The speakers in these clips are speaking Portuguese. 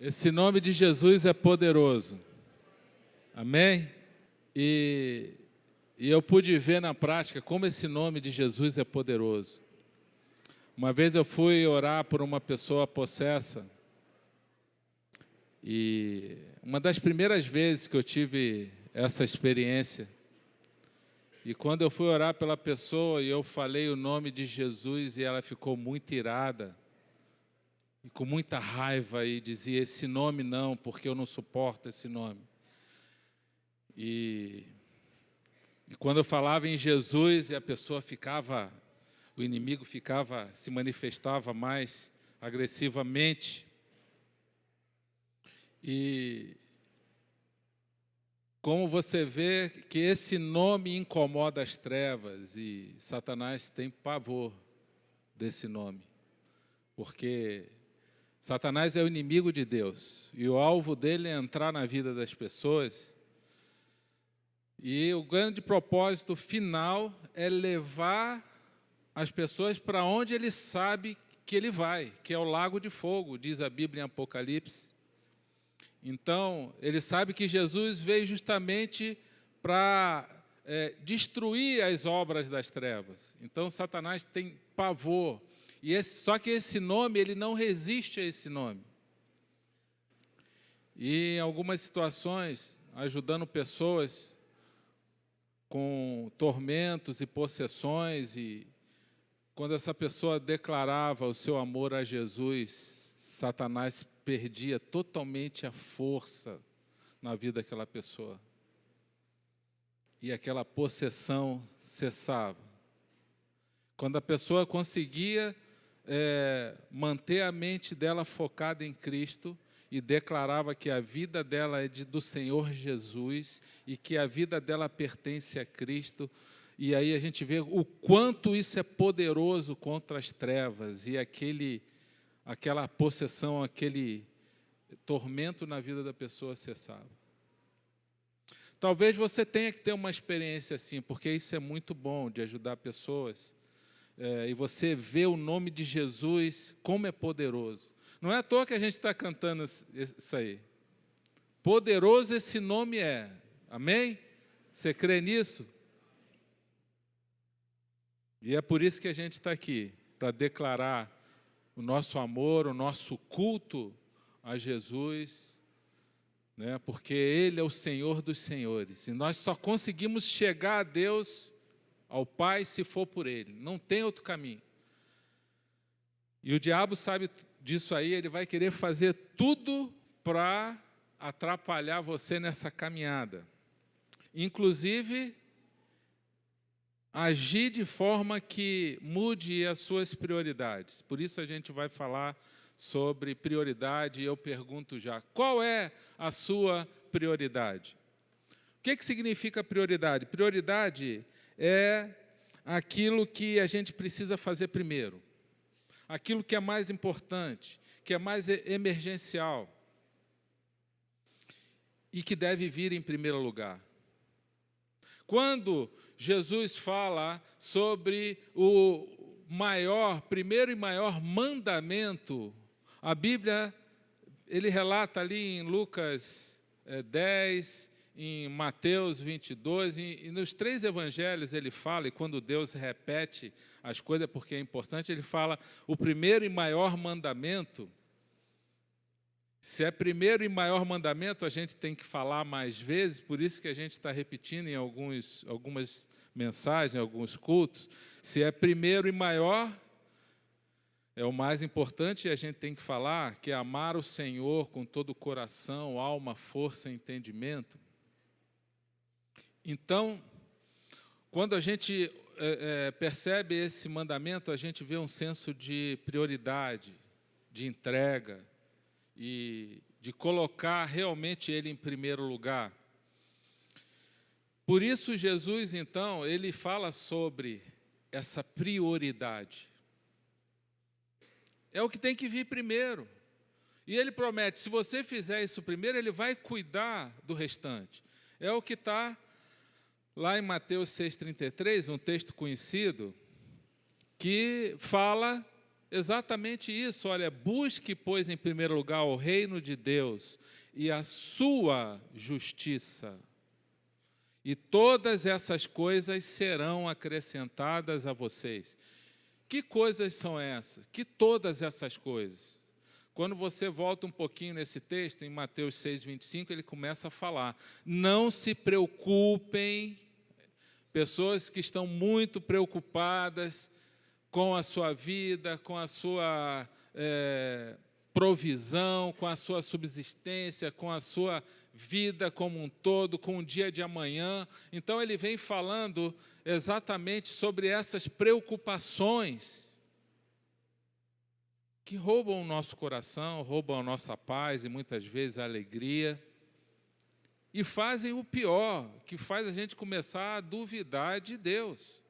Esse nome de Jesus é poderoso. Amém? E eu pude ver na prática como esse nome de Jesus é poderoso. Uma vez eu fui orar por uma pessoa possessa. E uma das primeiras vezes que eu tive essa experiência, e quando eu fui orar pela pessoa e eu falei o nome de Jesus e ela ficou muito irada, e com muita raiva, e dizia, esse nome não, porque eu não suporto esse nome. E quando eu falava em Jesus, e a pessoa ficava, o inimigo se manifestava mais agressivamente. E como você vê que esse nome incomoda as trevas, e Satanás tem pavor desse nome, porque Satanás é o inimigo de Deus, e o alvo dele é entrar na vida das pessoas, e o grande propósito final é levar as pessoas para onde ele sabe que ele vai, que é o lago de fogo, diz a Bíblia em Apocalipse. Então, ele sabe que Jesus veio justamente para destruir as obras das trevas. Então, Satanás tem pavor. Só que esse nome, ele não resiste a esse nome. E em algumas situações, ajudando pessoas com tormentos e possessões, e quando essa pessoa declarava o seu amor a Jesus, Satanás perdia totalmente a força na vida daquela pessoa. E aquela possessão cessava. Quando a pessoa conseguia manter a mente dela focada em Cristo e declarava que a vida dela é do Senhor Jesus e que a vida dela pertence a Cristo, e aí a gente vê o quanto isso é poderoso contra as trevas e aquela possessão, aquele tormento na vida da pessoa cessava. Talvez você tenha que ter uma experiência assim, porque isso é muito bom, de ajudar pessoas, e você vê o nome de Jesus, como é poderoso. Não é à toa que a gente está cantando isso aí. Poderoso esse nome é. Amém? Você crê nisso? E é por isso que a gente está aqui, para declarar o nosso amor, o nosso culto a Jesus, né? Porque Ele é o Senhor dos senhores. E nós só conseguimos chegar a Deus, ao Pai, se for por Ele. Não tem outro caminho. E o diabo sabe disso aí, ele vai querer fazer tudo para atrapalhar você nessa caminhada. Inclusive, agir de forma que mude as suas prioridades. Por isso a gente vai falar sobre prioridade, e eu pergunto já, qual é a sua prioridade? O que significa prioridade? Prioridade é aquilo que a gente precisa fazer primeiro, aquilo que é mais importante, que é mais emergencial e que deve vir em primeiro lugar. Quando Jesus fala sobre o primeiro e maior mandamento, a Bíblia, ele relata ali em Lucas 10, em Mateus 22, e nos 3 evangelhos ele fala, e quando Deus repete as coisas porque é importante, ele fala o primeiro e maior mandamento. Se é primeiro e maior mandamento, a gente tem que falar mais vezes, por isso que a gente está repetindo em algumas mensagens, em alguns cultos. Se é primeiro e maior, é o mais importante, e a gente tem que falar que é amar o Senhor com todo o coração, alma, força e entendimento. Então, quando a gente percebe esse mandamento, a gente vê um senso de prioridade, de entrega, e de colocar realmente Ele em primeiro lugar. Por isso, Jesus, então, Ele fala sobre essa prioridade. É o que tem que vir primeiro. E Ele promete, se você fizer isso primeiro, Ele vai cuidar do restante. É o que está lá em Mateus 6,33, um texto conhecido, que fala exatamente isso. Olha, busque, pois, em primeiro lugar o reino de Deus e a sua justiça, e todas essas coisas serão acrescentadas a vocês. Que coisas são essas? Que todas essas coisas? Quando você volta um pouquinho nesse texto, em Mateus 6:25, ele começa a falar: não se preocupem, pessoas que estão muito preocupadas com a sua vida, com a sua provisão, com a sua subsistência, com a sua vida como um todo, com o dia de amanhã. Então, ele vem falando exatamente sobre essas preocupações que roubam o nosso coração, roubam a nossa paz e muitas vezes a alegria, e fazem o pior, que faz a gente começar a duvidar de Deus.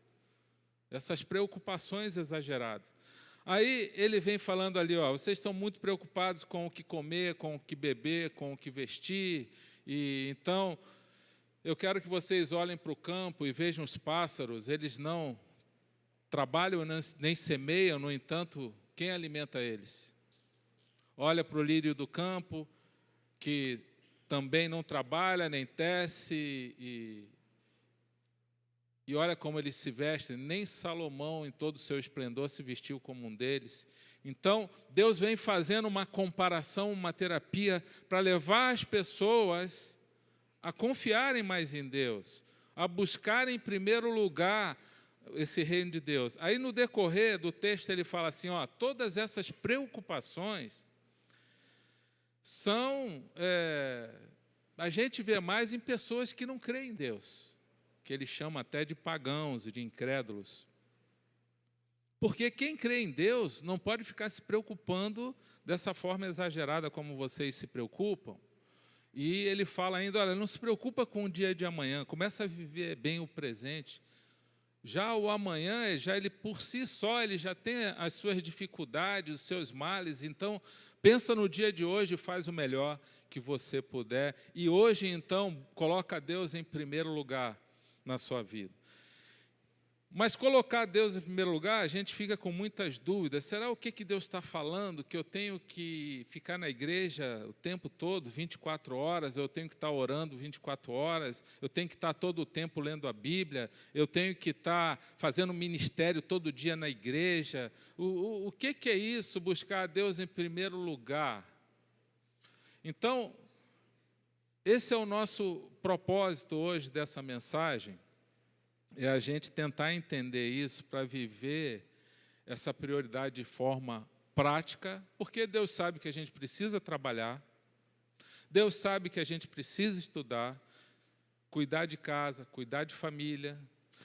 Essas preocupações exageradas. Aí ele vem falando ali, ó, vocês estão muito preocupados com o que comer, com o que beber, com o que vestir, e então eu quero que vocês olhem para o campo e vejam os pássaros, eles não trabalham nem semeiam, no entanto, quem alimenta eles? Olha para o lírio do campo, que também não trabalha, nem tece, e olha como eles se vestem, nem Salomão, em todo o seu esplendor, se vestiu como um deles. Então, Deus vem fazendo uma comparação, uma terapia, para levar as pessoas a confiarem mais em Deus, a buscarem em primeiro lugar esse reino de Deus. Aí, no decorrer do texto, ele fala assim, ó, todas essas preocupações são, a gente vê mais em pessoas que não creem em Deus, que ele chama até de pagãos e de incrédulos. Porque quem crê em Deus não pode ficar se preocupando dessa forma exagerada como vocês se preocupam. E ele fala ainda, olha, não se preocupa com o dia de amanhã, começa a viver bem o presente. Já o amanhã, ele por si só, ele já tem as suas dificuldades, os seus males, então pensa no dia de hoje e faz o melhor que você puder. E hoje, então, coloca Deus em primeiro lugar na sua vida. Mas colocar Deus em primeiro lugar, a gente fica com muitas dúvidas. Será o que Deus está falando? Que eu tenho que ficar na igreja o tempo todo, 24 horas, eu tenho que estar orando 24 horas, eu tenho que estar todo o tempo lendo a Bíblia, eu tenho que estar fazendo ministério todo dia na igreja. O que é isso, buscar Deus em primeiro lugar? Então, esse é o nosso propósito hoje dessa mensagem, é a gente tentar entender isso para viver essa prioridade de forma prática, porque Deus sabe que a gente precisa trabalhar, Deus sabe que a gente precisa estudar, cuidar de casa, cuidar de família.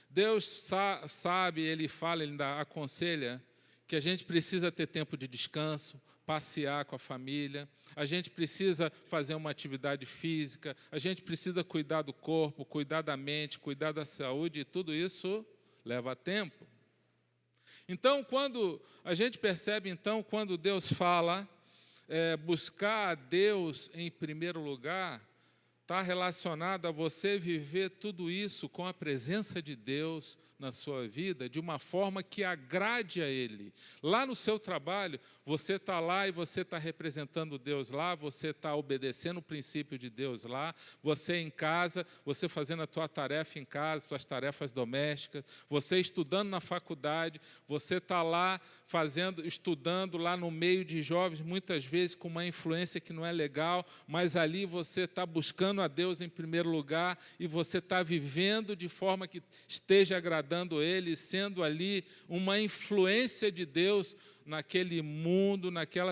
Deus sabe, Ele fala, Ele ainda aconselha que a gente precisa ter tempo de descanso, passear com a família, a gente precisa fazer uma atividade física, a gente precisa cuidar do corpo, cuidar da mente, cuidar da saúde, e tudo isso leva tempo. Então, quando a gente percebe, então, quando Deus fala, buscar a Deus em primeiro lugar, está relacionado a você viver tudo isso com a presença de Deus na sua vida, de uma forma que agrade a Ele. Lá no seu trabalho, você está lá e você está representando Deus lá, você está obedecendo o princípio de Deus lá, você em casa, você fazendo a tua tarefa em casa, suas tarefas domésticas, você estudando na faculdade, você está lá estudando lá no meio de jovens, muitas vezes com uma influência que não é legal, mas ali você está buscando a Deus em primeiro lugar e você está vivendo de forma que esteja agradando Ele, sendo ali uma influência de Deus naquele mundo, naquele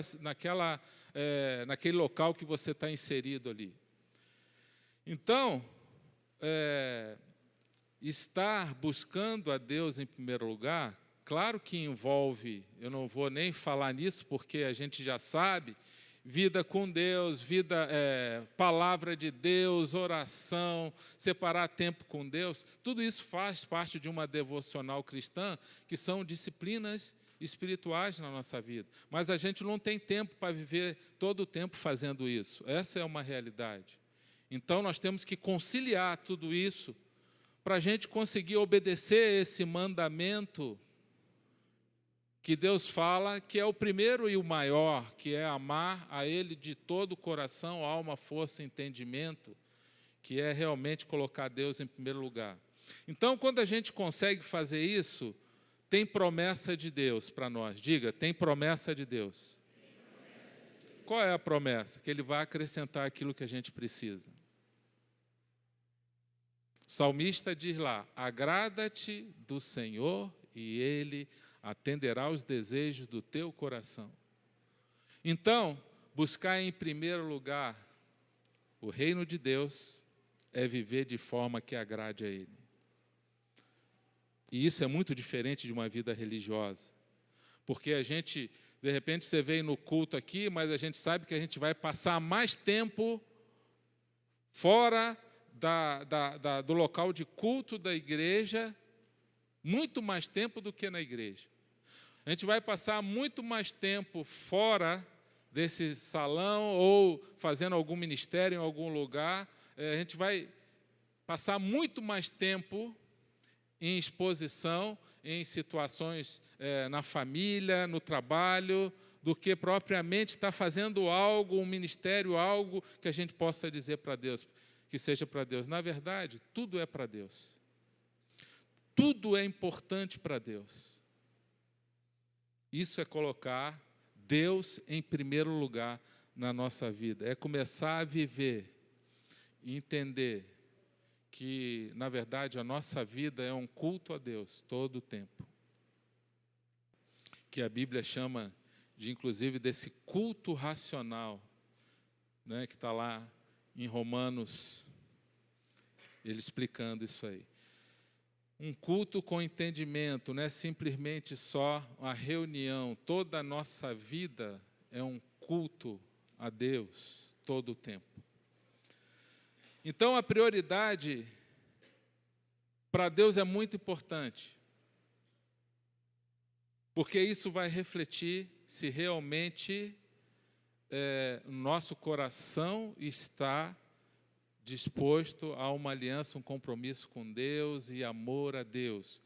local que você está inserido ali. Então, estar buscando a Deus em primeiro lugar, claro que envolve, eu não vou nem falar nisso porque a gente já sabe, vida com Deus, palavra de Deus, oração, separar tempo com Deus, tudo isso faz parte de uma devocional cristã, que são disciplinas espirituais na nossa vida. Mas a gente não tem tempo para viver todo o tempo fazendo isso. Essa é uma realidade. Então, nós temos que conciliar tudo isso para a gente conseguir obedecer esse mandamento que Deus fala que é o primeiro e o maior, que é amar a Ele de todo o coração, alma, força e entendimento, que é realmente colocar Deus em primeiro lugar. Então, quando a gente consegue fazer isso, tem promessa de Deus para nós. Diga, tem promessa de Deus. Qual é a promessa? Que Ele vai acrescentar aquilo que a gente precisa. O salmista diz lá, agrada-te do Senhor e Ele atenderá os desejos do teu coração. Então, buscar em primeiro lugar o reino de Deus é viver de forma que agrade a Ele. E isso é muito diferente de uma vida religiosa. Porque a gente, de repente, você vem no culto aqui, mas a gente sabe que a gente vai passar mais tempo fora do local de culto da igreja, muito mais tempo do que na igreja. A gente vai passar muito mais tempo fora desse salão ou fazendo algum ministério em algum lugar. A gente vai passar muito mais tempo em exposição, em situações na família, no trabalho, do que propriamente estar fazendo algo, um ministério, algo que a gente possa dizer para Deus, que seja para Deus. Na verdade, tudo é para Deus. Tudo é importante para Deus. Isso é colocar Deus em primeiro lugar na nossa vida. É começar a viver e entender que, na verdade, a nossa vida é um culto a Deus todo o tempo. Que a Bíblia chama de, inclusive, desse culto racional, né, que está lá em Romanos, ele explicando isso aí. Um culto com entendimento, não é simplesmente só uma reunião. Toda a nossa vida é um culto a Deus todo o tempo. Então, a prioridade para Deus é muito importante, porque isso vai refletir se realmente o nosso coração está disposto a uma aliança, um compromisso com Deus e amor a Deus.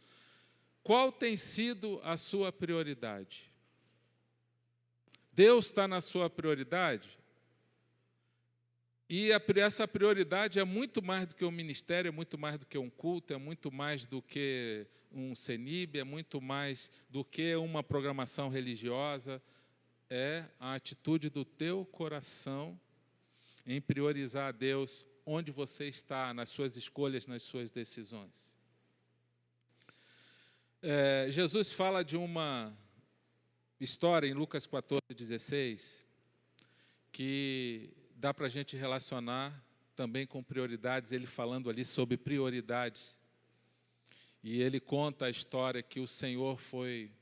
Qual tem sido a sua prioridade? Deus está na sua prioridade? E essa prioridade é muito mais do que um ministério, é muito mais do que um culto, é muito mais do que um CENIB, é muito mais do que uma programação religiosa. É a atitude do teu coração em priorizar a Deus onde você está, nas suas escolhas, nas suas decisões. Jesus fala de uma história em Lucas 14:16, que dá para a gente relacionar também com prioridades, ele falando ali sobre prioridades. E ele conta a história que o Senhor foi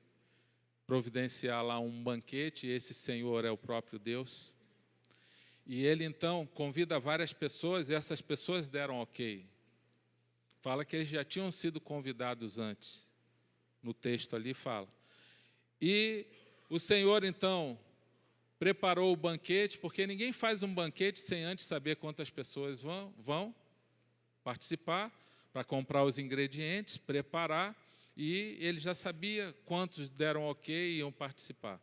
providenciar lá um banquete, e esse Senhor é o próprio Deus. E ele, então, convida várias pessoas, e essas pessoas deram ok. Fala que eles já tinham sido convidados antes. No texto ali fala. E o Senhor, então, preparou o banquete, porque ninguém faz um banquete sem antes saber quantas pessoas vão participar, para comprar os ingredientes, preparar, e ele já sabia quantos deram ok e iam participar.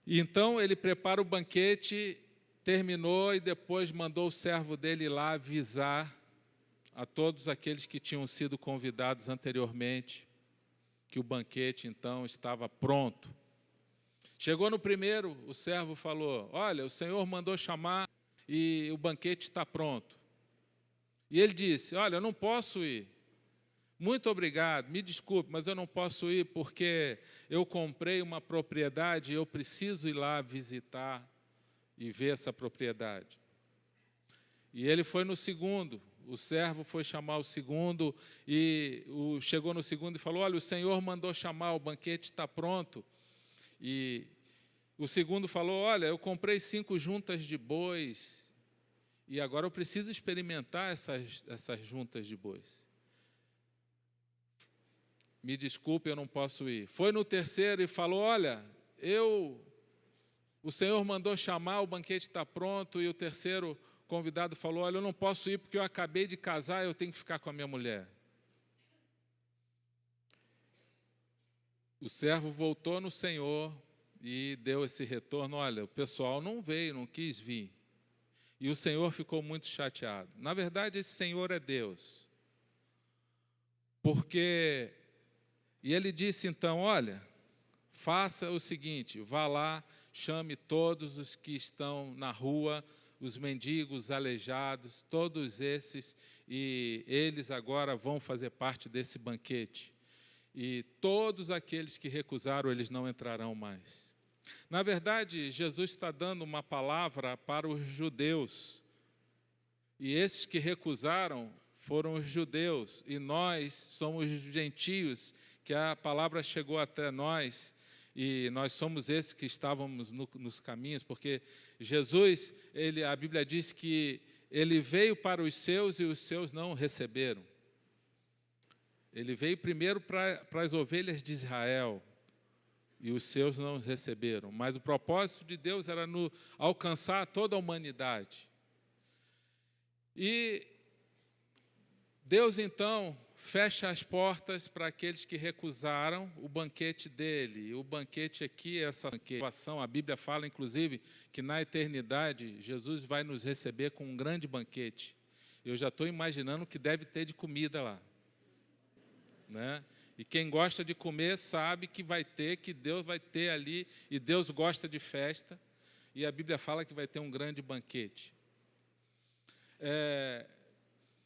E então, ele prepara o banquete, terminou e depois mandou o servo dele lá avisar a todos aqueles que tinham sido convidados anteriormente que o banquete, então, estava pronto. Chegou no primeiro, o servo falou, olha, o Senhor mandou chamar e o banquete está pronto. E ele disse, olha, eu não posso ir. Muito obrigado, me desculpe, mas eu não posso ir porque eu comprei uma propriedade e eu preciso ir lá visitar e ver essa propriedade. E ele foi no segundo, o servo foi chamar o segundo, e chegou no segundo e falou, olha, o Senhor mandou chamar, o banquete está pronto. E o segundo falou, olha, eu comprei 5 juntas de bois, e agora eu preciso experimentar essas juntas de bois. Me desculpe, eu não posso ir. Foi no terceiro e falou, olha, o Senhor mandou chamar, o banquete está pronto, e o terceiro convidado falou, olha, eu não posso ir porque eu acabei de casar, eu tenho que ficar com a minha mulher. O servo voltou no Senhor e deu esse retorno: olha, o pessoal não veio, não quis vir. E o Senhor ficou muito chateado. Na verdade, esse Senhor é Deus. Porque, e ele disse então: olha, faça o seguinte, vá lá, chame todos os que estão na rua, os mendigos, aleijados, todos esses, e eles agora vão fazer parte desse banquete. E todos aqueles que recusaram, eles não entrarão mais. Na verdade, Jesus está dando uma palavra para os judeus. E esses que recusaram foram os judeus. E nós somos os gentios, que a palavra chegou até nós. E nós somos esses que estávamos nos caminhos. Porque Jesus, a Bíblia diz que ele veio para os seus e os seus não o receberam. Ele veio primeiro para as ovelhas de Israel, e os seus não receberam. Mas o propósito de Deus era alcançar toda a humanidade. E Deus, então, fecha as portas para aqueles que recusaram o banquete dele. E o banquete aqui, essa situação, a Bíblia fala, inclusive, que na eternidade, Jesus vai nos receber com um grande banquete. Eu já estou imaginando o que deve ter de comida lá. Né? E quem gosta de comer sabe que Deus vai ter ali, e Deus gosta de festa, e a Bíblia fala que vai ter um grande banquete.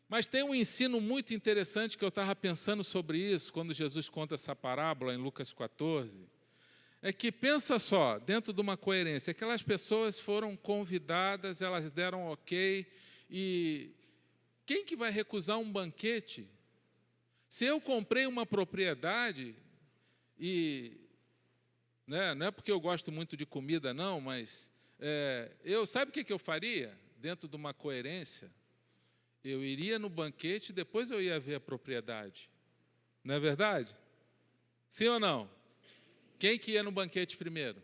Mas tem um ensino muito interessante que eu estava pensando sobre isso, quando Jesus conta essa parábola em Lucas 14, é que, pensa só, dentro de uma coerência, aquelas pessoas foram convidadas, elas deram ok, e quem que vai recusar um banquete? Se eu comprei uma propriedade, e não é porque eu gosto muito de comida, não, mas sabe o que eu faria? Dentro de uma coerência, eu iria no banquete e depois eu ia ver a propriedade. Não é verdade? Sim ou não? Quem que ia no banquete primeiro?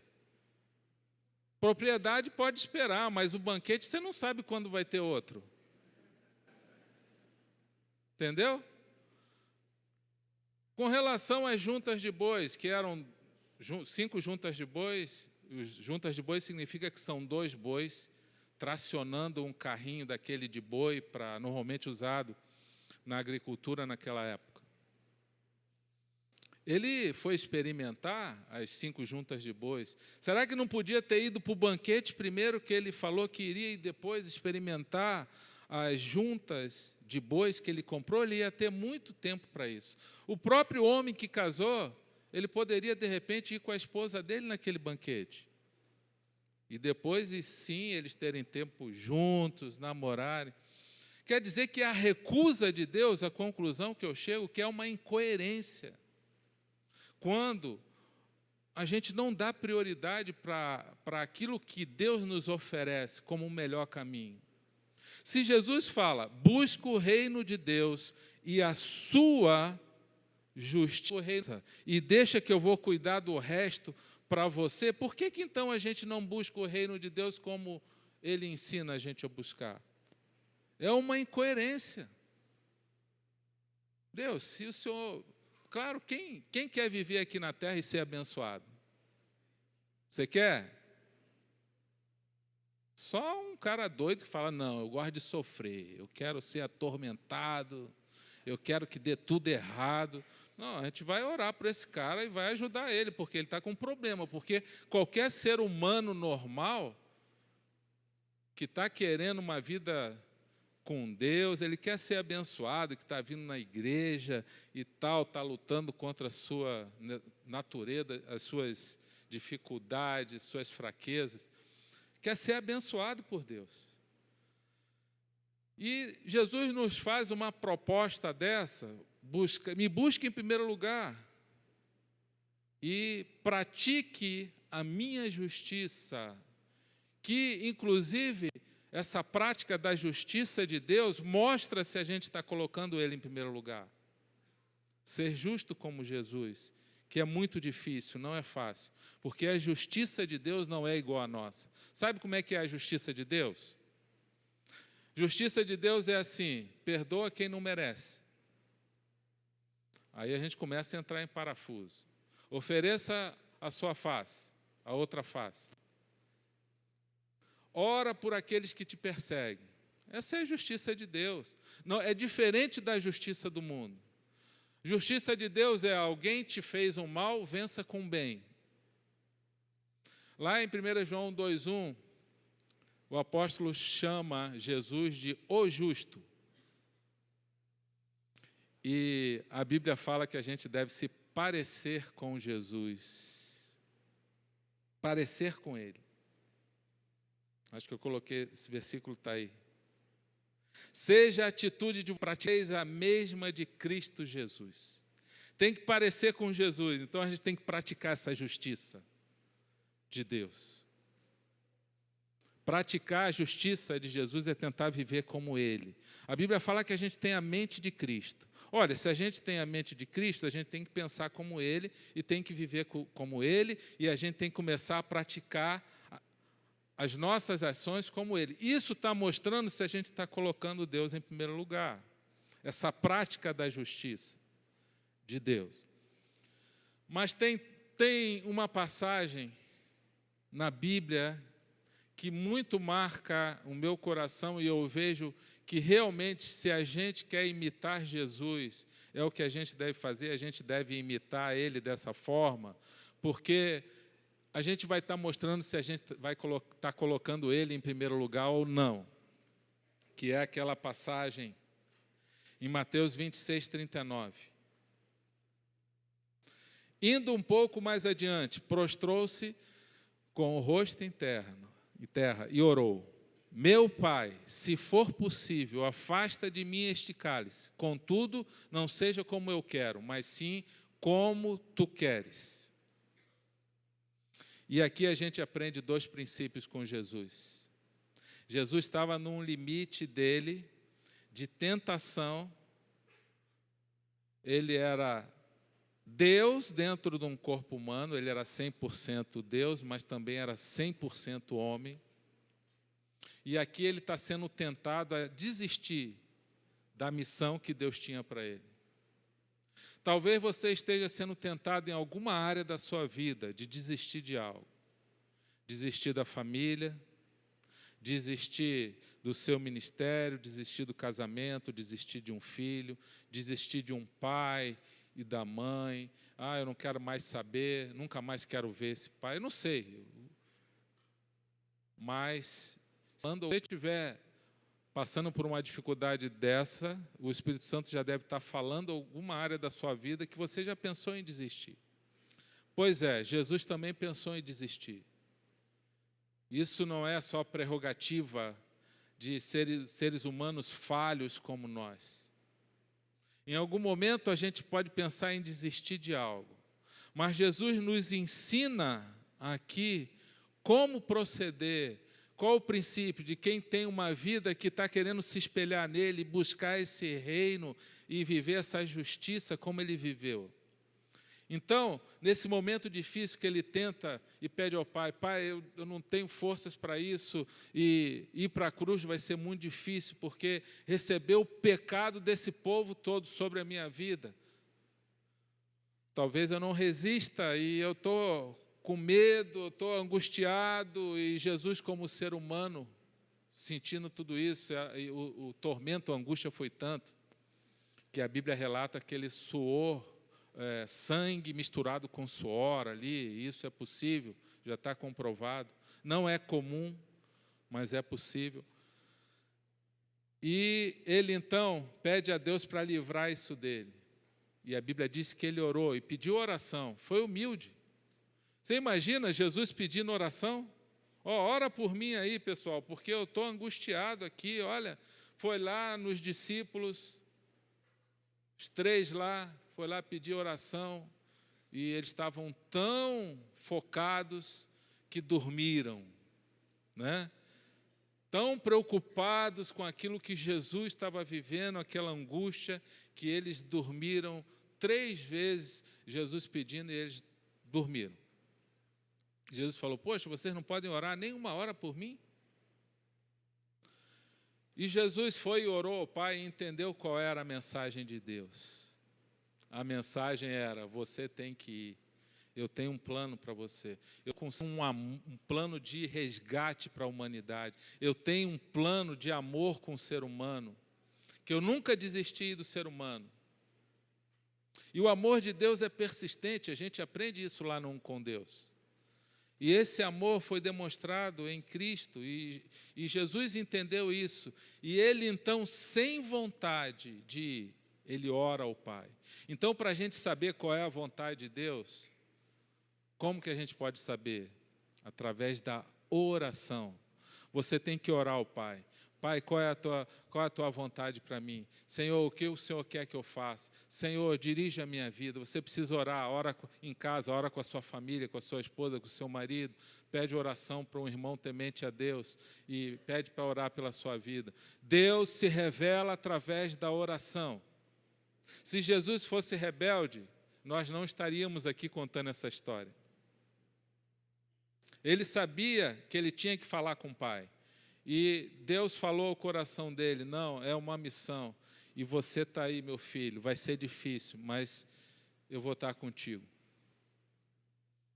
Propriedade pode esperar, mas o banquete você não sabe quando vai ter outro. Entendeu? Com relação às juntas de bois, que eram 5 juntas de bois, juntas de bois significa que são 2 bois tracionando um carrinho daquele de boi, normalmente usado na agricultura naquela época. Ele foi experimentar as 5 juntas de bois. Será que não podia ter ido para o banquete primeiro, que ele falou que iria, e depois experimentar as juntas de bois que ele comprou? Ele ia ter muito tempo para isso. O próprio homem que casou, ele poderia, de repente, ir com a esposa dele naquele banquete. E depois, e sim, eles terem tempo juntos, namorarem. Quer dizer que a recusa de Deus, a conclusão que eu chego, que é uma incoerência. Quando a gente não dá prioridade para aquilo que Deus nos oferece como o melhor caminho. Se Jesus fala, busca o reino de Deus e a sua justiça, e deixa que eu vou cuidar do resto para você, por que então a gente não busca o reino de Deus como Ele ensina a gente a buscar? É uma incoerência. Deus, se o Senhor... Claro, quem quer viver aqui na terra e ser abençoado? Você quer? Só um cara doido que fala, não, eu gosto de sofrer, eu quero ser atormentado, eu quero que dê tudo errado. Não, a gente vai orar por esse cara e vai ajudar ele, porque ele está com um problema. Porque qualquer ser humano normal que está querendo uma vida com Deus, ele quer ser abençoado, que está vindo na igreja e tal, está lutando contra a sua natureza, as suas dificuldades, suas fraquezas, quer ser abençoado por Deus. E Jesus nos faz uma proposta dessa: me busque em primeiro lugar e pratique a minha justiça, que, inclusive, essa prática da justiça de Deus mostra se a gente está colocando Ele em primeiro lugar. Ser justo como Jesus, que é muito difícil, não é fácil, porque a justiça de Deus não é igual à nossa. Sabe como é que é a justiça de Deus? Justiça de Deus é assim: perdoa quem não merece. Aí a gente começa a entrar em parafuso. Ofereça a sua face, a outra face. Ora por aqueles que te perseguem. Essa é a justiça de Deus. Não, é diferente da justiça do mundo. Justiça de Deus é alguém te fez um mal, vença com o bem. Lá em 1 João 2,1, o apóstolo chama Jesus de o justo. E a Bíblia fala que a gente deve se parecer com Jesus. Parecer com Ele. Acho que eu coloquei, esse versículo está aí. Seja a atitude de pratiqueis a mesma de Cristo Jesus. Tem que parecer com Jesus, então a gente tem que praticar essa justiça de Deus. Praticar a justiça de Jesus é tentar viver como Ele. A Bíblia fala que a gente tem a mente de Cristo. Olha, se a gente tem a mente de Cristo, a gente tem que pensar como Ele e tem que viver como Ele, e a gente tem que começar a praticar as nossas ações como Ele. Isso está mostrando se a gente está colocando Deus em primeiro lugar. Essa prática da justiça de Deus. Mas tem uma passagem na Bíblia que muito marca o meu coração, e eu vejo que realmente, se a gente quer imitar Jesus, é o que a gente deve fazer, a gente deve imitar Ele dessa forma, porque a gente vai estar mostrando se a gente vai estar colocando Ele em primeiro lugar ou não, que é aquela passagem em Mateus 26, 39. Indo um pouco mais adiante, prostrou-se com o rosto em terra e orou: meu Pai, se for possível, afasta de mim este cálice, contudo, não seja como eu quero, mas sim como tu queres. E aqui a gente aprende 2 princípios com Jesus. Jesus estava num limite dele de tentação. Ele era Deus dentro de um corpo humano, ele era 100% Deus, mas também era 100% homem. E aqui ele está sendo tentado a desistir da missão que Deus tinha para ele. Talvez você esteja sendo tentado em alguma área da sua vida de desistir de algo. Desistir da família, desistir do seu ministério, desistir do casamento, desistir de um filho, desistir de um pai e da mãe. Eu não quero mais saber, nunca mais quero ver esse pai. Eu não sei. Mas, quando você estiver passando por uma dificuldade dessa, o Espírito Santo já deve estar falando alguma área da sua vida que você já pensou em desistir. Pois é, Jesus também pensou em desistir. Isso não é só prerrogativa de seres humanos falhos como nós. Em algum momento a gente pode pensar em desistir de algo, mas Jesus nos ensina aqui como proceder. Qual o princípio de quem tem uma vida que está querendo se espelhar nele, buscar esse reino e viver essa justiça como ele viveu? Então, nesse momento difícil que ele tenta e pede ao Pai, Pai, eu não tenho forças para isso, e ir para a cruz vai ser muito difícil, porque receber o pecado desse povo todo sobre a minha vida. Talvez eu não resista e eu estou com medo, estou angustiado, e Jesus, como ser humano, sentindo tudo isso, o tormento, a angústia foi tanto, que a Bíblia relata que ele suou, sangue misturado com suor ali. Isso é possível, já está comprovado. Não é comum, mas é possível. E ele, então, pede a Deus para livrar isso dele. E a Bíblia diz que ele orou e pediu oração, foi humilde. Você imagina Jesus pedindo oração? Ora por mim aí, pessoal, porque eu estou angustiado aqui. Olha, foi lá nos discípulos, os 3 lá, foi lá pedir oração, e eles estavam tão focados que dormiram, né? Tão preocupados com aquilo que Jesus estava vivendo, aquela angústia, que eles dormiram. 3 vezes Jesus pedindo e eles dormiram. Jesus falou: poxa, vocês não podem orar nem 1 hora por mim? E Jesus foi e orou ao Pai e entendeu qual era a mensagem de Deus. A mensagem era: você tem que ir. eu tenho um plano para você. Eu consigo um plano de resgate para a humanidade. Eu tenho um plano de amor com o ser humano, que eu nunca desisti do ser humano. E o amor de Deus é persistente, a gente aprende isso lá no Um com Deus. E esse amor foi demonstrado em Cristo, e Jesus entendeu isso. E ele, então, sem vontade de ir, ele ora ao Pai. Então, para a gente saber qual é a vontade de Deus, como que a gente pode saber? Através da oração. Você tem que orar ao Pai. Pai, qual é a tua vontade para mim? Senhor, o que o Senhor quer que eu faça? Senhor, dirige a minha vida. Você precisa orar, ora em casa, ora com a sua família, com a sua esposa, com o seu marido. Pede oração para um irmão temente a Deus e pede para orar pela sua vida. Deus se revela através da oração. Se Jesus fosse rebelde, nós não estaríamos aqui contando essa história. Ele sabia que ele tinha que falar com o Pai. E Deus falou ao coração dele, não, é uma missão. E você está aí, meu filho, vai ser difícil, mas eu vou estar contigo.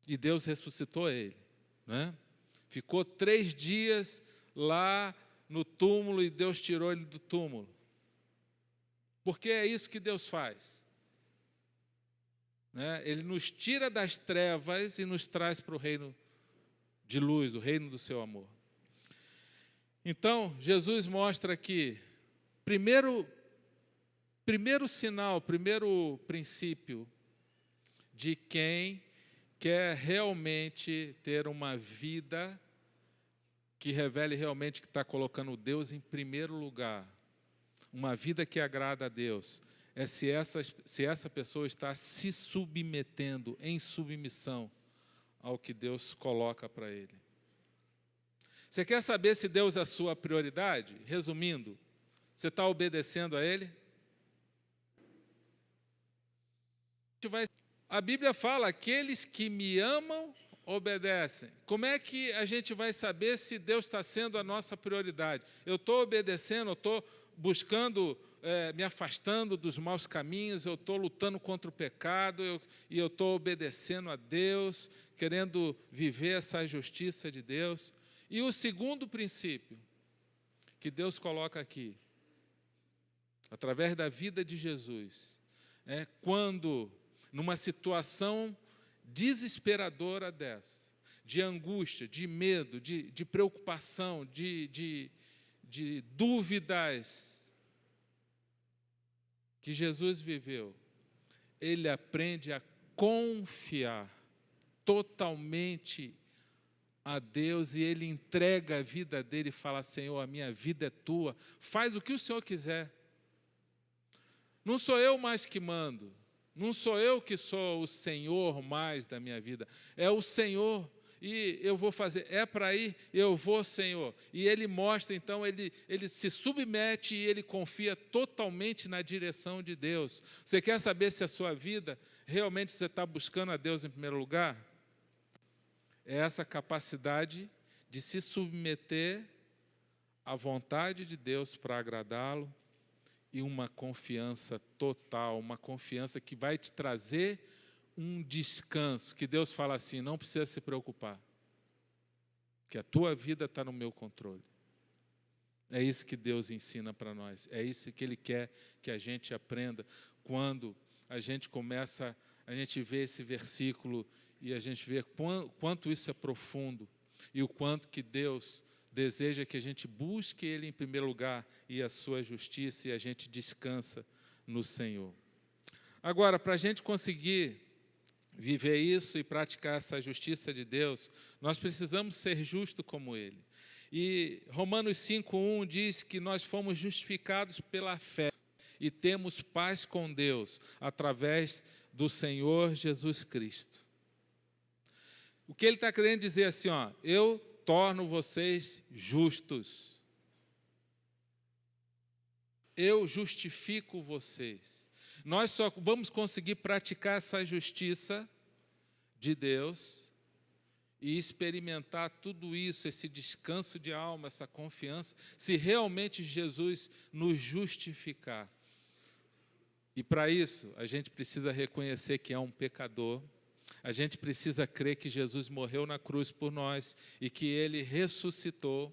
E Deus ressuscitou ele, né? Ficou 3 dias lá no túmulo e Deus tirou ele do túmulo. Porque é isso que Deus faz. Né? Ele nos tira das trevas e nos traz para o reino de luz, o reino do seu amor. Então, Jesus mostra que, primeiro sinal, primeiro princípio de quem quer realmente ter uma vida que revele realmente que está colocando Deus em primeiro lugar, uma vida que agrada a Deus, é se essa pessoa está se submetendo em submissão ao que Deus coloca para ele. Você quer saber se Deus é a sua prioridade? Resumindo, você está obedecendo a Ele? A Bíblia fala, aqueles que me amam, obedecem. Como é que a gente vai saber se Deus está sendo a nossa prioridade? Eu estou obedecendo, eu estou buscando, me afastando dos maus caminhos, eu estou lutando contra o pecado, e eu estou obedecendo a Deus, querendo viver essa justiça de Deus. E o segundo princípio que Deus coloca aqui, através da vida de Jesus, é quando, numa situação desesperadora dessa, de angústia, de medo, de preocupação, de dúvidas que Jesus viveu, ele aprende a confiar totalmente a Deus, e ele entrega a vida dele e fala, Senhor, a minha vida é tua, faz o que o Senhor quiser. Não sou eu mais que mando, não sou eu que sou o Senhor mais da minha vida, é o Senhor, e eu vou fazer, é para ir, eu vou, Senhor. E ele mostra, então, ele se submete e ele confia totalmente na direção de Deus. Você quer saber se a sua vida, realmente você está buscando a Deus em primeiro lugar? É essa capacidade de se submeter à vontade de Deus para agradá-lo e uma confiança total, uma confiança que vai te trazer um descanso, que Deus fala assim, não precisa se preocupar, que a tua vida está no meu controle. É isso que Deus ensina para nós, é isso que Ele quer que a gente aprenda quando a gente começa, a gente vê esse versículo e a gente vê quanto isso é profundo e o quanto que Deus deseja que a gente busque Ele em primeiro lugar e a sua justiça, e a gente descansa no Senhor. Agora, para a gente conseguir viver isso e praticar essa justiça de Deus, nós precisamos ser justos como Ele. E Romanos 5:1 diz que nós fomos justificados pela fé e temos paz com Deus através do Senhor Jesus Cristo. O que ele está querendo dizer assim, ó, eu torno vocês justos. Eu justifico vocês. Nós só vamos conseguir praticar essa justiça de Deus e experimentar tudo isso, esse descanso de alma, essa confiança, se realmente Jesus nos justificar. E para isso, a gente precisa reconhecer que é um pecador, A gente precisa crer que Jesus morreu na cruz por nós e que Ele ressuscitou.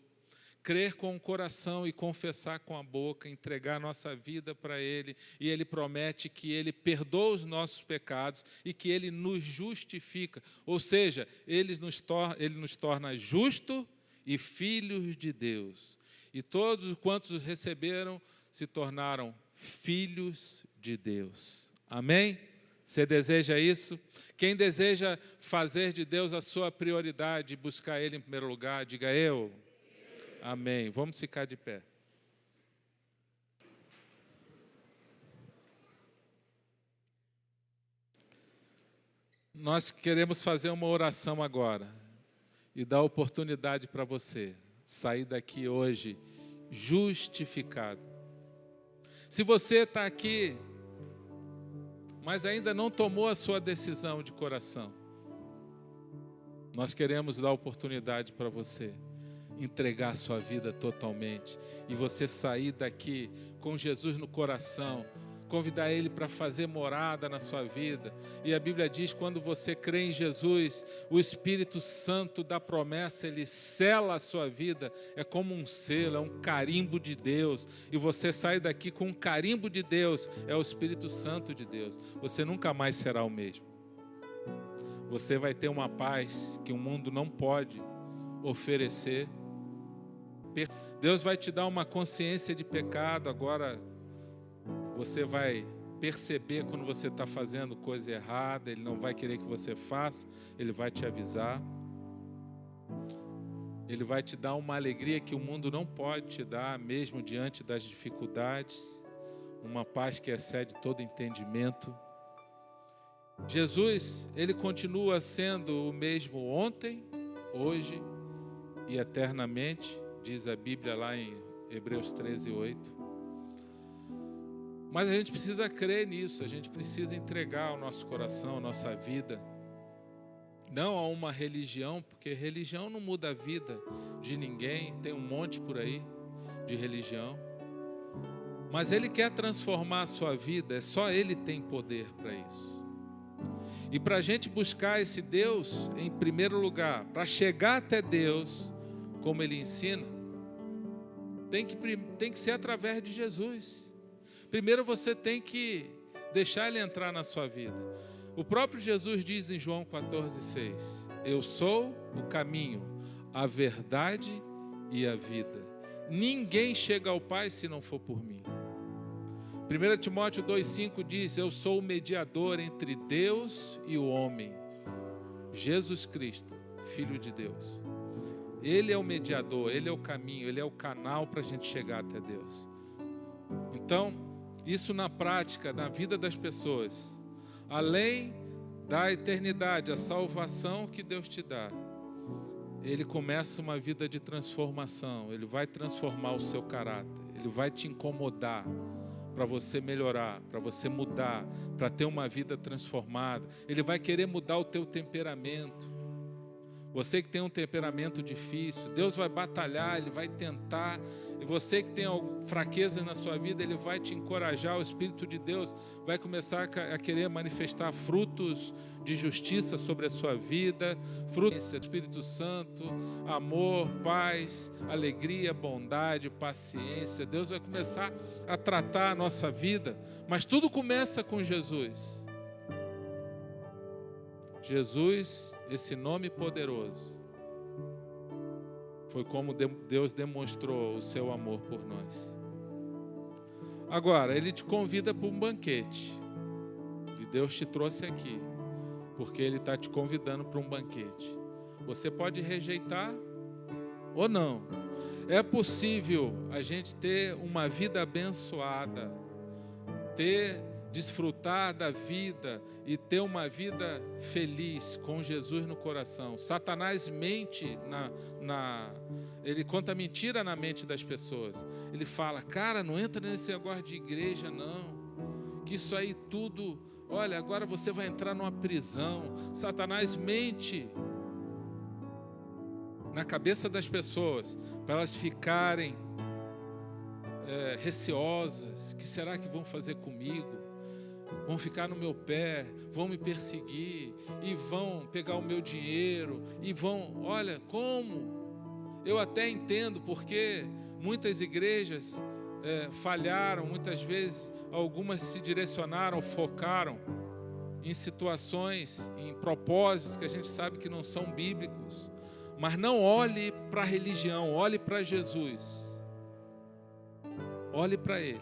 Crer com o coração e confessar com a boca, entregar a nossa vida para Ele. E Ele promete que Ele perdoa os nossos pecados e que Ele nos justifica. Ou seja, Ele nos torna justo e filhos de Deus. E todos quantos receberam se tornaram filhos de Deus. Amém? Você deseja isso? Quem deseja fazer de Deus a sua prioridade, buscar Ele em primeiro lugar, diga eu. Amém. Vamos ficar de pé. Nós queremos fazer uma oração agora e dar oportunidade para você sair daqui hoje justificado. Se você está aqui, mas ainda não tomou a sua decisão de coração, nós queremos dar oportunidade para você entregar a sua vida totalmente e você sair daqui com Jesus no coração, convidar Ele para fazer morada na sua vida. E a Bíblia diz, quando você crê em Jesus, o Espírito Santo da promessa, Ele sela a sua vida, é como um selo, é um carimbo de Deus, e você sai daqui com um carimbo de Deus, é o Espírito Santo de Deus. Você nunca mais será o mesmo. Você vai ter uma paz que o mundo não pode oferecer. Deus vai te dar uma consciência de pecado. Agora você vai perceber quando você está fazendo coisa errada. Ele não vai querer que você faça, Ele vai te avisar. Ele vai te dar uma alegria que o mundo não pode te dar, mesmo diante das dificuldades. Uma paz que excede todo entendimento. Jesus, Ele continua sendo o mesmo ontem, hoje e eternamente, diz a Bíblia lá em Hebreus 13:8. Mas a gente precisa crer nisso, a gente precisa entregar o nosso coração, a nossa vida, não a uma religião, porque religião não muda a vida de ninguém, tem um monte por aí de religião. Mas Ele quer transformar a sua vida, só Ele tem poder para isso. E para a gente buscar esse Deus, em primeiro lugar, para chegar até Deus, como Ele ensina, tem que ser através de Jesus. Primeiro você tem que deixar Ele entrar na sua vida. O próprio Jesus diz em João 14:6, eu sou o caminho, a verdade e a vida. Ninguém chega ao Pai se não for por mim. 1 Timóteo 2,5 diz, eu sou o mediador entre Deus e o homem. Jesus Cristo, Filho de Deus. Ele é o mediador, Ele é o caminho, Ele é o canal para a gente chegar até Deus. Então, isso na prática, na vida das pessoas, além da eternidade, a salvação que Deus te dá, Ele começa uma vida de transformação. Ele vai transformar o seu caráter, Ele vai te incomodar para você melhorar, para você mudar, para ter uma vida transformada. Ele vai querer mudar o teu temperamento. Você que tem um temperamento difícil, Deus vai batalhar, Ele vai tentar. E você que tem fraquezas na sua vida, Ele vai te encorajar. O Espírito de Deus vai começar a querer manifestar frutos de justiça sobre a sua vida, frutos do Espírito Santo, amor, paz, alegria, bondade, paciência. Deus vai começar a tratar a nossa vida, mas tudo começa com Jesus. Jesus, esse nome poderoso, foi como Deus demonstrou o seu amor por nós. Agora, Ele te convida para um banquete. E Deus te trouxe aqui, porque Ele está te convidando para um banquete. Você pode rejeitar ou não. É possível a gente ter uma vida abençoada, desfrutar da vida e ter uma vida feliz com Jesus no coração. Satanás mente ele conta mentira na mente das pessoas. Ele fala, cara, não entra nesse negócio de igreja não, que isso aí tudo, olha, agora você vai entrar numa prisão. Satanás mente na cabeça das pessoas para elas ficarem receosas. O que será que vão fazer comigo? vão ficar no meu pé, vão me perseguir, e vão pegar o meu dinheiro, e vão... Olha, como? Eu até entendo, porque muitas igrejas falharam, muitas vezes algumas se direcionaram, focaram em situações, em propósitos que a gente sabe que não são bíblicos. Mas não olhe para a religião, olhe para Jesus. Olhe para Ele.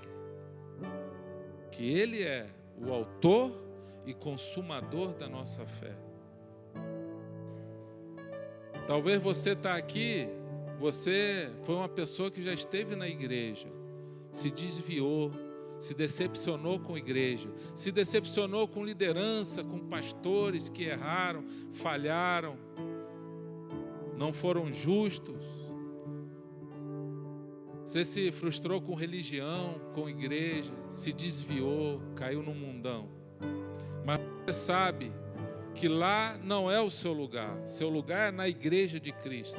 Que Ele é o autor e consumador da nossa fé. Talvez você está aqui, você foi uma pessoa que já esteve na igreja, se desviou, se decepcionou com a igreja, se decepcionou com liderança, com pastores que erraram, falharam, não foram justos. Você se frustrou com religião, com igreja, se desviou, caiu no mundão. Mas você sabe que lá não é o seu lugar. Seu lugar é na igreja de Cristo.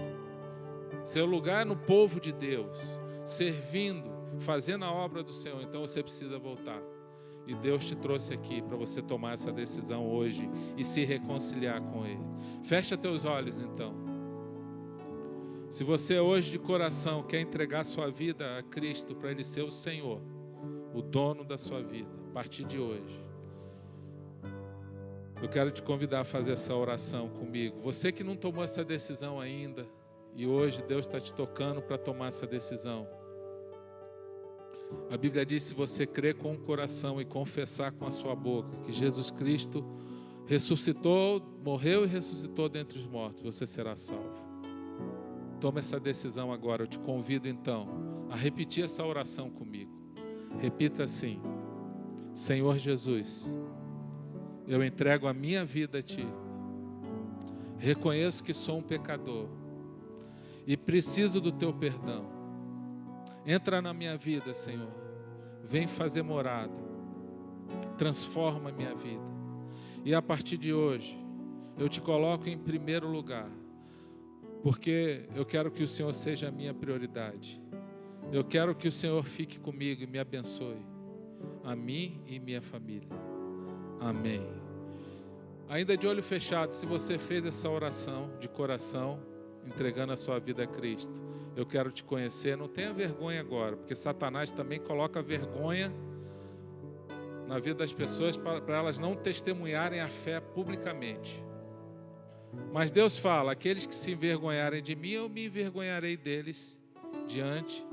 Seu lugar é no povo de Deus, servindo, fazendo a obra do Senhor. Então você precisa voltar. E Deus te trouxe aqui para você tomar essa decisão hoje e se reconciliar com Ele. Fecha teus olhos então. Se você hoje de coração quer entregar sua vida a Cristo para Ele ser o Senhor, o dono da sua vida, a partir de hoje, eu quero te convidar a fazer essa oração comigo. Você que não tomou essa decisão ainda, e hoje Deus está te tocando para tomar essa decisão. A Bíblia diz: se você crer com o coração e confessar com a sua boca que Jesus Cristo ressuscitou, morreu e ressuscitou dentre os mortos, você será salvo. Toma essa decisão agora. Eu te convido então a repetir essa oração comigo. Repita assim: Senhor Jesus, eu entrego a minha vida a Ti. Reconheço que sou um pecador e preciso do Teu perdão. Entra na minha vida, Senhor. Vem fazer morada. Transforma a minha vida. E a partir de hoje, eu te coloco em primeiro lugar, porque eu quero que o Senhor seja a minha prioridade. Eu quero que o Senhor fique comigo e me abençoe, a mim e minha família. Amém. Ainda de olho fechado, se você fez essa oração de coração, entregando a sua vida a Cristo, eu quero te conhecer. Não tenha vergonha agora, porque Satanás também coloca vergonha na vida das pessoas para elas não testemunharem a fé publicamente. Mas Deus fala: aqueles que se envergonharem de mim, eu me envergonharei deles diante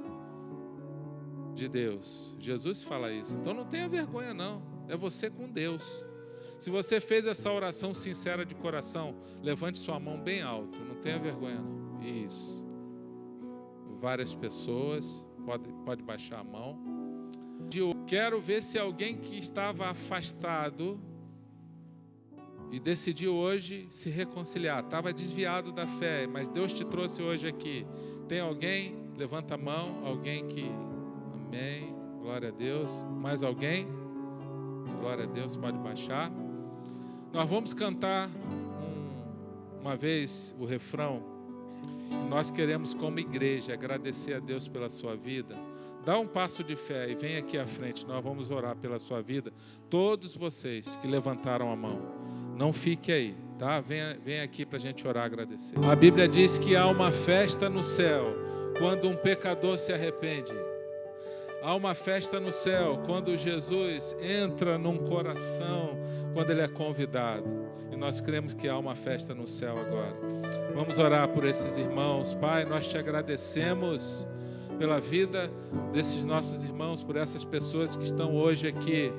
de Deus. Jesus fala isso. Então não tenha vergonha não, é você com Deus. Se você fez essa oração sincera de coração, levante sua mão bem alto, não tenha vergonha não. Isso. Várias pessoas, pode baixar a mão. Eu quero ver se alguém que estava afastado e decidiu hoje se reconciliar, estava desviado da fé, mas Deus te trouxe hoje aqui. Tem alguém? Levanta a mão. Alguém que... Amém, glória a Deus. Mais alguém? Glória a Deus, pode baixar. Nós vamos cantar uma vez o refrão. Nós queremos, como igreja, agradecer a Deus pela sua vida. Dá um passo de fé e vem aqui à frente. Nós vamos orar pela sua vida. Todos vocês que levantaram a mão, não fique aí, tá? Vem aqui para a gente orar e agradecer. A Bíblia diz que há uma festa no céu quando um pecador se arrepende. Há uma festa no céu quando Jesus entra num coração, quando ele é convidado. E nós cremos que há uma festa no céu agora. Vamos orar por esses irmãos. Pai, nós te agradecemos pela vida desses nossos irmãos, por essas pessoas que estão hoje aqui,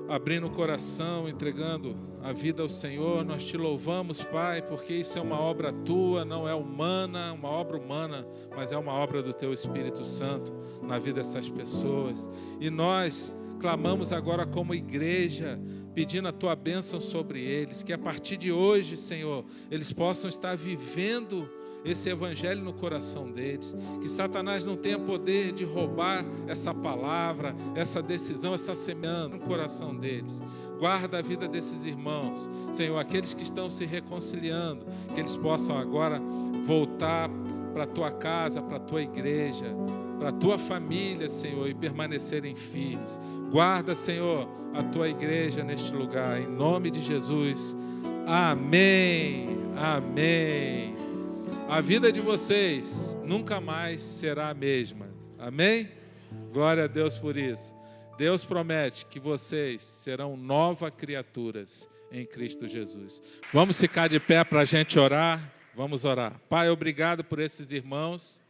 abrindo o coração, entregando a vida ao Senhor. Nós te louvamos, Pai, porque isso é uma obra tua, não é humana, uma obra humana, mas é uma obra do teu Espírito Santo na vida dessas pessoas. E nós clamamos agora como igreja, pedindo a tua bênção sobre eles, que a partir de hoje, Senhor, eles possam estar vivendo esse evangelho no coração deles, que Satanás não tenha poder de roubar essa palavra, essa decisão, essa semente no coração deles. Guarda a vida desses irmãos, Senhor, aqueles que estão se reconciliando, que eles possam agora voltar para a tua casa, para a tua igreja, para a tua família, Senhor, e permanecerem firmes. Guarda, Senhor, a tua igreja neste lugar, em nome de Jesus. Amém, amém. A vida de vocês nunca mais será a mesma. Amém? Glória a Deus por isso. Deus promete que vocês serão novas criaturas em Cristo Jesus. Vamos ficar de pé para a gente orar? Vamos orar. Pai, obrigado por esses irmãos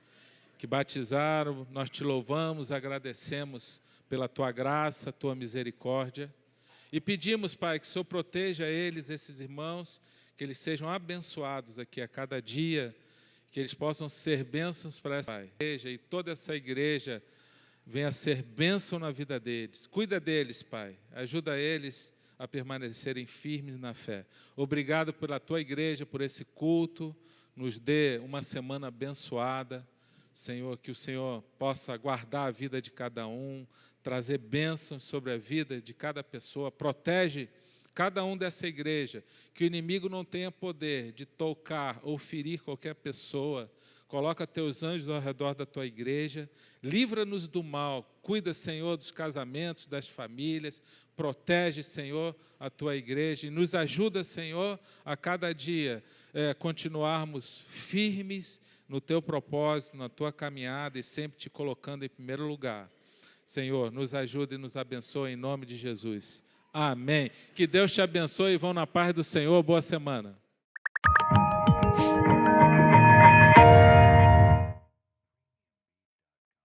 que batizaram. Nós te louvamos, agradecemos pela tua graça, tua misericórdia. E pedimos, Pai, que o Senhor proteja eles, esses irmãos, que eles sejam abençoados aqui a cada dia, que eles possam ser bênçãos para essa igreja e toda essa igreja venha ser bênção na vida deles. Cuida deles, Pai. Ajuda eles a permanecerem firmes na fé. Obrigado pela tua igreja, por esse culto. Nos dê uma semana abençoada. Senhor, que o Senhor possa guardar a vida de cada um, trazer bênçãos sobre a vida de cada pessoa. Protege cada um dessa igreja, que o inimigo não tenha poder de tocar ou ferir qualquer pessoa. Coloca teus anjos ao redor da tua igreja, livra-nos do mal, cuida, Senhor, dos casamentos, das famílias, protege, Senhor, a tua igreja e nos ajuda, Senhor, a cada dia continuarmos firmes no teu propósito, na tua caminhada e sempre te colocando em primeiro lugar. Senhor, nos ajuda e nos abençoe em nome de Jesus. Amém. Que Deus te abençoe e vão na paz do Senhor. Boa semana.